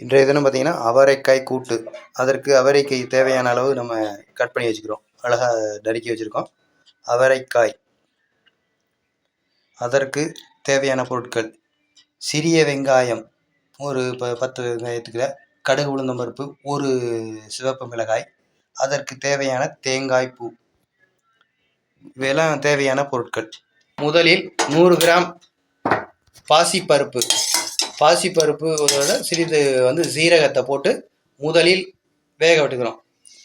இன்றைய தினம் பார்த்திங்கன்னா அவரைக்காய் கூட்டு. அதற்கு அவரைக்காய் தேவையான அளவு நம்ம கட் பண்ணி வச்சுக்கிறோம், அழகாக நறுக்கி வச்சுருக்கோம். அவரைக்காய், அதற்கு தேவையான பொருட்கள்: சிறிய வெங்காயம் ஒரு 10 வெங்காயத்துக்கு, கடுகு உளுந்தம்பருப்பு, ஒரு சிவப்பு மிளகாய், அதற்கு தேவையான தேங்காய் பூ, இதெல்லாம் தேவையான பொருட்கள். முதலில் 100 கிராம் பாசிப்பருப்பு, பாசிப்பருப்போட சிறிது சீரகத்தை போட்டு முதலில் வேக விட்டுக்கிறோம்.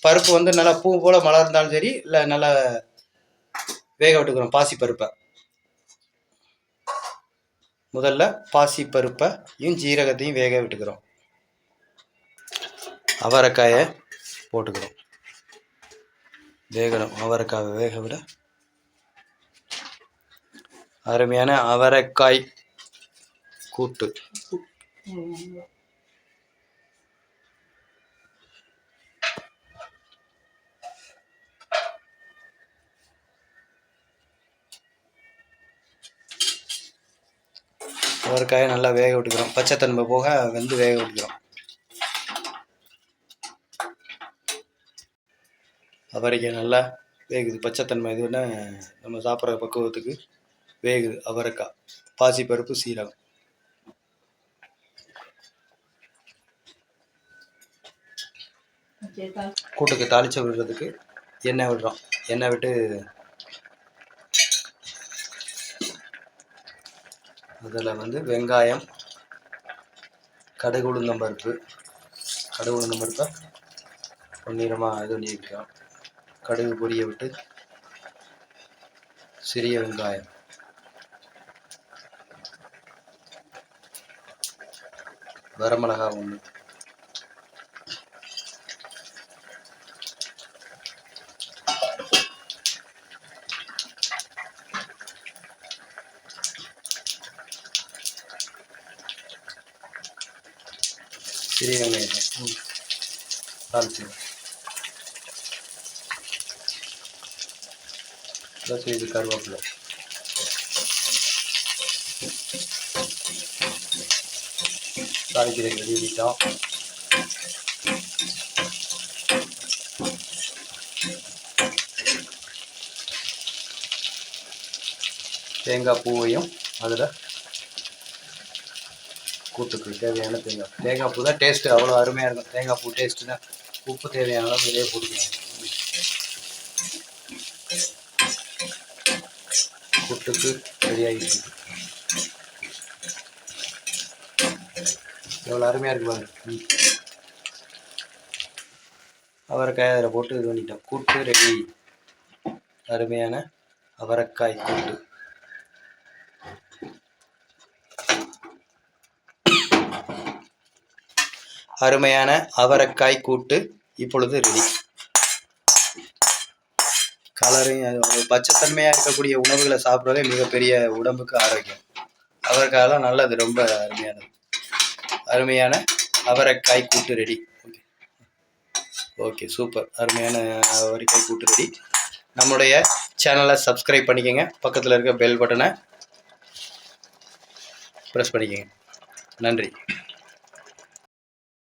பருப்பு நல்லா பூ போல் மலர்ந்தாலும் சரி, இல்லை நல்லா வேக விட்டுக்கிறோம். பாசிப்பருப்பை முதல்ல பாசிப்பருப்பையும் ஜீரகத்தையும் வேக விட்டுக்கிறோம். அவரைக்காயை போட்டுக்கிறோம், வேகணும். அவரைக்காயை வேக விட அருமையான அவரைக்காய் கூட்டு. அவரைக்காயை நல்லா வேக விட்டுக்கிறோம், பச்சைத்தன்மை போக வேக விட்டுக்கிறோம். அவரைக்காய் நல்லா வேகுது, பச்சைத்தன்மை இதுன்னா நம்ம சாப்பிட்ற பக்குவத்துக்கு வேகுது. அவரைக்காய், பாசிப்பருப்பு, சீரகம். கூட்டுக்கு தாளிச்சு விடுறதுக்கு எண்ணெய் விடுறோம். எண்ணெய் விட்டு அதில் வெங்காயம், கடுகு உளுந்தம்பருப்பை பொன்னிறமாக இது பண்ணி வைக்கிறோம். கடுகு பொரிய விட்டு சிறிய வெங்காயம், வரமிளகாய் 1, சிறிய வெங்காயம் தாளிச்சு, இது கருவேப்பிலை, தாளிக்கிற எழுதிட்டோம். தேங்காய் பூவையும் அதில் கூட்டுக்கு தேவையான தேங்காய் பூ தான் டேஸ்ட்டு அவ்வளோ அருமையாக இருக்கும். தேங்காய் பூ டேஸ்ட்டுன்னா உப்பு தேவையான அளவு இதையே போட்டுக்கலாம். கூட்டுக்கு ரெடியாகிடுச்சு. எவ்வளோ அருமையாக இருக்கு பாருங்க. அவரைக்காய் அதில் போட்டு இது பண்ணிட்டோம். கூட்டு ரெடி, அருமையான அவரைக்காய் கூட்டு. அருமையான அவரைக்காய் கூட்டு இப்பொழுது ரெடி. கலரையும் பச்சைத்தன்மையாக இருக்கக்கூடிய உணவுகளை சாப்பிட்றதே மிகப்பெரிய உடம்புக்கு ஆரோக்கியம். அவரைக்காயெல்லாம் நல்லது, ரொம்ப அருமையானது. அருமையான அவரைக்காய் கூட்டு ரெடி. Okay, super. அருமையான அவரைக்காய் கூட்டு ரெடி. நம்முடைய சேனலை சப்ஸ்கிரைப் பண்ணிக்கோங்க, பக்கத்தில் இருக்க பெல் பட்டனை ப்ரெஸ் பண்ணிக்கோங்க. நன்றி.